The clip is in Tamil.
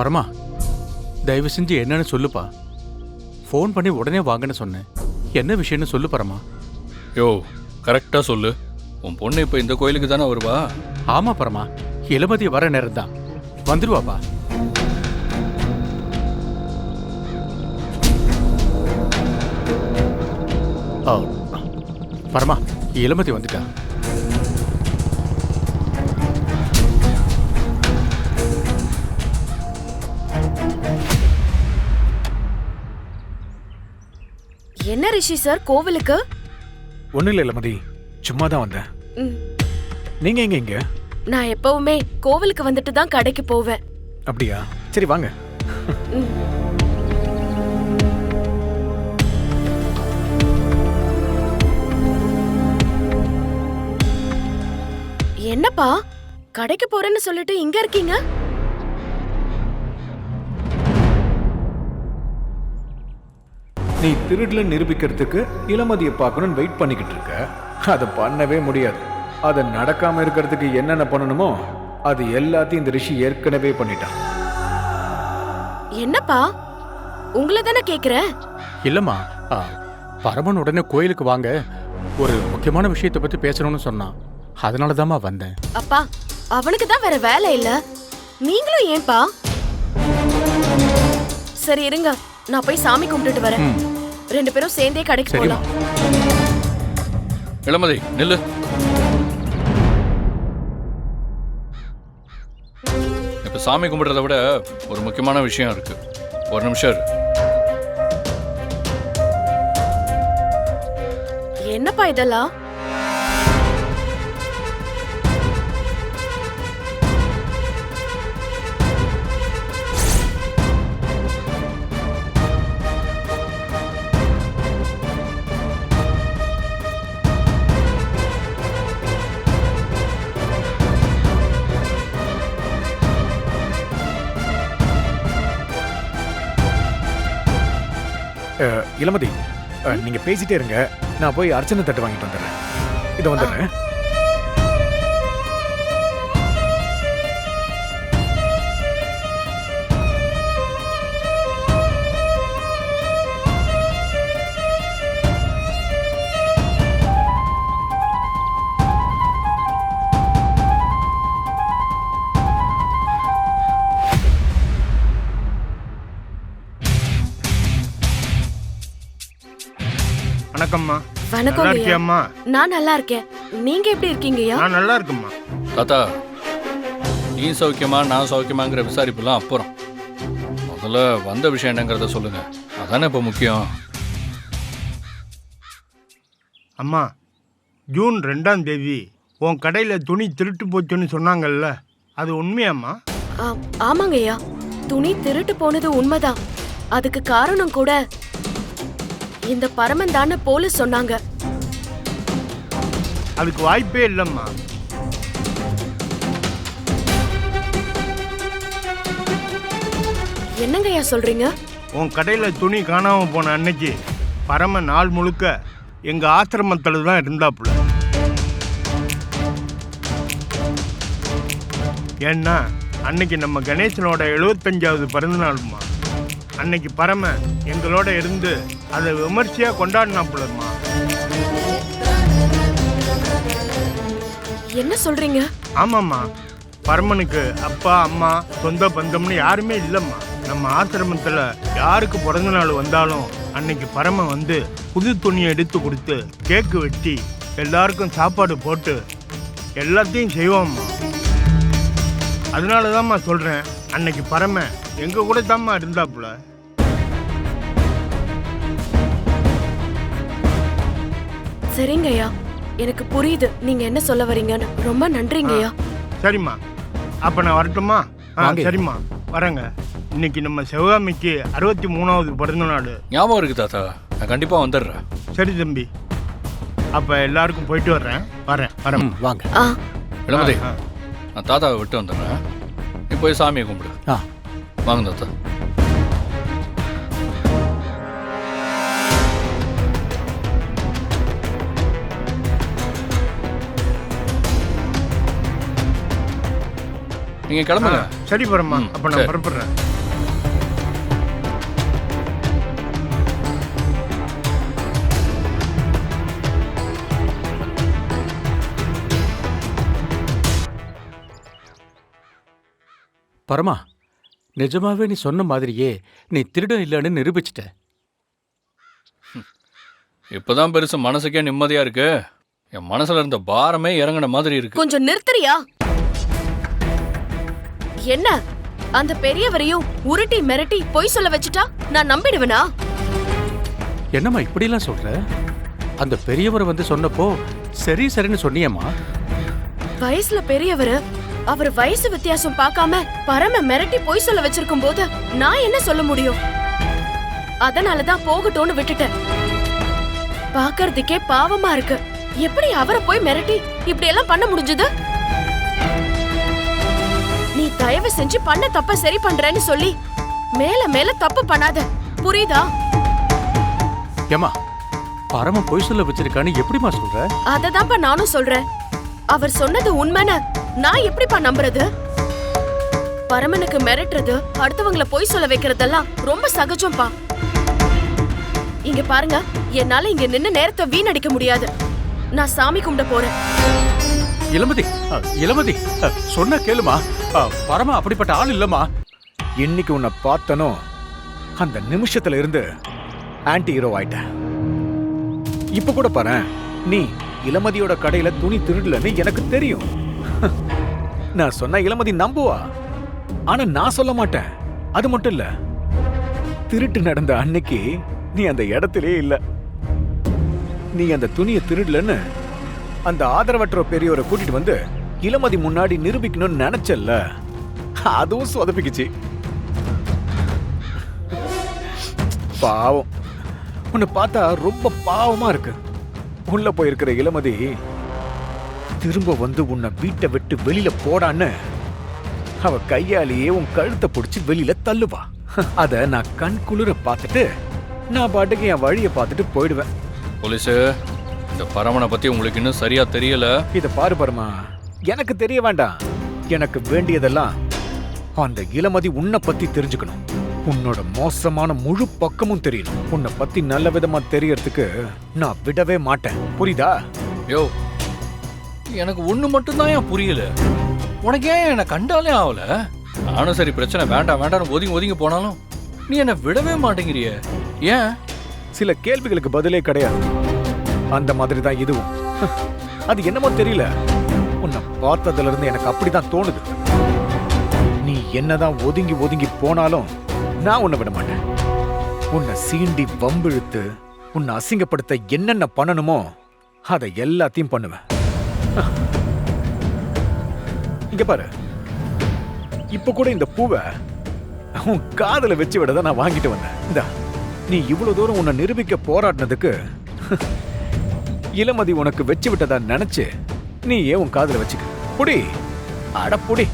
பரமா, தயவு செஞ்சு என்னன்னு சொல்லுப்பா. ஃபோன் பண்ணி உடனே வாங்கன்னு சொன்னேன். என்ன விஷயம்னு சொல்லு பரமா. யோ, கரெக்டாக சொல்லு. உன் பொண்ணு இப்போ இந்த கோயிலுக்கு தானே வருவா? ஆமா பரமா, இளமதி வர நேரம் தான். வந்துடுவாப்பா. ஓ பரமா, இளமதி வந்துட்டா. என்ன ரிஷி சார் கோவிலுக்கு? ஒன்றும் இல்லை இளமதி, சும்மா தான் வந்தேன். நீங்க எங்க இங்க? நான் எப்பவுமே கோவிலுக்கு வந்துட்டு தான் கடைக்கு போவேன். அப்படியா? சரி வாங்க. என்னப்பா கடைக்கு போறேன்னு சொல்லிட்டு இங்க இருக்கீங்க? நீ திருடல நிரூபிக்கிறதுக்கு இளமதியை பார்க்கணும்னு வெயிட் பண்ணிக்கிட்டு இருக்க. அதை பண்ணவே முடியாது. அதை நடக்காம இருக்கிறதுக்கு என்னென்ன பண்ணணுமோ அது எல்லாத்தையும் இந்த ரிஷி ஏற்கனவே பண்ணிட்டான். என்னப்பா உங்களை தானே கேக்குறேன். இல்லம்மா, பரமன் உடனே கோயிலுக்கு வாங்க, ஒரு முக்கியமான விஷயத்தை பத்தி பேசணும்னு சொன்னான். அதனாலதாம்மா வந்தேன். அப்பா அவனுக்கு தான் வேற வேலை இல்ல, நீங்களும் ஏன்பா? சரி இருங்க, நான் போய் சாமி கும்பிட்டுட்டு வரேன். ரெண்டு பேரும் சேர்ந்தே கடைக்கு போலாம். இளமதி நில்லு. இப்ப சாமி கும்பிடுறத விட ஒரு முக்கியமான விஷயம் இருக்கு. ஒரு நிமிஷம் இரு. என்னப்பா இதெல்லாம்? இளமதி, நீங்க பேசிட்டே இருங்க, நான் போய் அர்ச்சனை தட்டு வாங்கிட்டு வந்துடுறேன். இதை வந்துடுறேன். வணக்கம்மா. வணக்கம் நல்லா ஐயா. இருக்கியாம்மா? நான் நல்லா இருக்கேன். நீங்க எப்படி இருக்கீங்கய்யா? நான் நல்லா இருக்கேம்மா. தாத்தா, நீ சௌக்கியமா நான் சௌக்கியமாங்கிற விசாரிப்புலாம் அப்புறம். முதல்ல வந்த விஷயம் என்னங்கிறத சொல்லுங்க. அதானே இப்போ முக்கியம். அம்மா, ஜூன் 2ஆம் தேதி உன் கடையில் துணி திருட்டு போச்சுன்னு சொன்னாங்கல்ல, அது உண்மையாம்மா? ஆமாங்கய்யா, துணி திருட்டு போனது உண்மைதான். அதுக்கு காரணம் கூட இந்த பரமன் தான போலீஸ் சொன்னாங்க. அதுக்கு வாய்ப்பே இல்லைம்மா. என்னங்கய்யா சொல்றீங்க? உன் கடையில் துணி காணாம போன அன்னைக்கு பரம நாள் முழுக்க எங்க ஆசிரமத்தில் தான் இருந்தாப்புல. ஏன்னா அன்னைக்கு நம்ம கணேசனோட 75வது பிறந்தநாள்மா. அன்னைக்கு பரம எங்களோட இருந்து அதை விமர்சையா கொண்டாடினாப்புலம்மா. என்ன சொல்றீங்க? ஆமாம்மா, பரமனுக்கு அப்பா அம்மா சொந்த பந்தம்னு யாருமே இல்லைம்மா. நம்ம ஆசிரமத்தில் யாருக்கு பிறந்த நாள் வந்தாலும் அன்னைக்கு பரம வந்து புது துணியை எடுத்து கொடுத்து கேக்கு வெட்டி எல்லாருக்கும் சாப்பாடு போட்டு எல்லாத்தையும் செய்வோம்மா. அதனால தான்மா சொல்கிறேன், அன்னைக்கு பரம எங்கள் கூட தான்மா இருந்தாப்புல. சரிங்கய்யா, எனக்கு புரியுது நீங்க என்ன சொல்ல வரீங்கன்னு. ரொம்ப நன்றிங்கய்யா. சரிம்மா, அப்போ நான் வரட்டுமா? வாங்க. சரிம்மா, வரேங்க. இன்னைக்கு நம்ம சிவகாமிக்கு 63வது பிறந்த நாள். ஞாபகம் இருக்கு தாத்தா, நான் கண்டிப்பாக வந்துடுறேன். சரி தம்பி, அப்போ எல்லாருக்கும் போயிட்டு வரேன். வரேன். வாங்க. இளமதி, நான் தாத்தாவை விட்டு வந்துடுறேன். நீ போய் சாமியை கும்பிடு. வாங்க தாத்தா. நீங்கள் கிளம்புங்க. சரி பரமா, அப்போ நான் சரி. புறப்படுறேன். பரமா, நிஜமாவே நீ சொன்ன மாதிரியே நீ திருடன் இல்லைன்னு நிரூபிச்சிட்ட. இப்பதான் பெருசு மனசுக்கே நிம்மதியா இருக்கு. என் மனசுல இருந்த பாரமே இறங்கின மாதிரி இருக்கு. கொஞ்சம் நிறுத்துறியா? என்ன அந்த பெரியவரையும் உருட்டி மிரட்டி பொய் சொல்ல வச்சுட்டா நான் நம்பிடுவேனா? என்னம்மா இப்படிலாம் சொல்ற? அந்த பெரியவர் வந்து சொன்னப்போ சரி சரின்னு சொன்னியம்மா. வயசுல பெரியவரு, அவர் வயசு வித்தியாசம் பார்க்காம பரம மிரட்டி பொய் சொல்ல வச்சிருக்கும் போது நான் என்ன சொல்ல முடியும்? அதனாலதான் போகட்டும்னு விட்டுட்டேன். பாக்குறதுக்கே பாவமா இருக்கு. எப்படி அவரை போய் மிரட்டி இப்படி எல்லாம் பண்ண முடிஞ்சது? நீ தயவு செஞ்சு பண்ண தப்ப சரி பண்றேன்னு சொல்லி மேல மேல தப்பு பண்ணாத, புரியுதா? ஏமா, பரம பொய் சொல்ல வச்சிருக்கான்னு எப்படிமா சொல்ற? அததான்ப்பா நானும் சொல்றேன். அவர் சொன்னது உண்மைன்னு நான் எப்படிப்பா நம்புறது? பரமனுக்கு மிரட்டுறது, அடுத்தவங்கள பொய் சொல்ல வைக்கிறதெல்லாம் ரொம்ப சகஜம்பா. இங்க பாருங்க, என்னால இங்க நின்னு நேரத்தை வீணடிக்க முடியாது. நான் சாமி கும்பிட போறேன். இளமதி, இளமதி, சொன்ன கேளுமா. பரமா அப்படிப்பட்ட ஆள் இல்லம்மா. இன்னைக்கு உன்னை பார்த்தனோ அந்த நிமிஷத்துல இருந்து ஆன்டி ஹீரோ ஆயிட்ட. இப்ப கூட பாரு, நீ இளமதியோட கடையில துணி திருடலன்னு எனக்கு தெரியும். நான் சொன்ன இளமதி நம்புவா, ஆனா நான் சொல்ல மாட்டேன். அது மட்டும் இல்ல, திருட்டு நடந்த அன்னைக்கு நீ அந்த இடத்திலே இல்ல. நீ அந்த துணியை திருடலன்னு அந்த ஆதரவற்ற பெரியவரை கூட்டிட்டு வந்து இளமதி முன்னாடி நிரூபிக்கணும்னு நினைச்சல்ல, அதுவும் சொதப்பிக்குச்சு. பாவம், உன்னை பார்த்தா ரொம்ப பாவமா இருக்கு. உள்ள போயிருக்கிற இளமதி திரும்ப வந்து உன்னை வீட்டை விட்டு வெளியில போடான்னு அவ கையாலேயே உன் கழுத்தை பிடிச்சி வெளியில தள்ளுவா. அத நான் கண் குளிர பார்த்துட்டு நான் பாட்டுக்கு என் வழியை பார்த்துட்டு போயிடுவேன். போலீஸு, இந்த பரமனை பத்தி உங்களுக்கு இன்னும் சரியா தெரியல. இத பாரு பரமா, எனக்கு தெரிய வேண்டாம். எனக்கு வேண்டியதெல்லாம் அந்த இளமதி உன்னை பத்தி தெரிஞ்சுக்கணும். உன்னோட மோசமான முழு பக்கமும் தெரியணும். உன்னை பத்தி நல்ல விதமா தெரியறதுக்கு நான் விடவே மாட்டேன், புரியுதா? யோ, எனக்கு ஒண்ணு மட்டும்தான் ஏன் புரியல. உனக்கு ஏன் என்னை கண்டாலே ஆகல? நானும் சரி பிரச்சனை வேண்டாம் வேண்டாம்னு ஒதுங்கி ஒதுங்கி போனாலும் நீ என்னை விடவே மாட்டேங்கிறிய. ஏன்? சில கேள்விகளுக்கு பதிலே கிடையாது. அந்த மாதிரி தான் இதுவும். அது என்னமோ தெரியல, உன்னை பார்த்ததுல இருந்து எனக்கு அப்படிதான் தோணுது. நீ என்னதான் ஒதுங்கி ஒதுங்கி போனாலும் நான் உன்னை விட மாட்டேன். உன்னை சீண்டி வம்பிழுத்து உன்னை அசிங்கப்படுத்த என்னென்ன பண்ணணுமோ அதை எல்லாத்தையும் பண்ணுவேன். இங்க பாரு, இப்ப கூட இந்த பூவை உன் காதுல வச்சு விடதான் நான் வாங்கிட்டு வந்தேன். இந்தா, நீ இவ்வளவு தூரம் உன்னை நிரூபிக்க போராடினதுக்கு இளமதி உனக்கு வச்சு விட்டதா நினைச்சு நீ ஏன் உன் காதுல வச்சுக்க. புடி, அட புடி.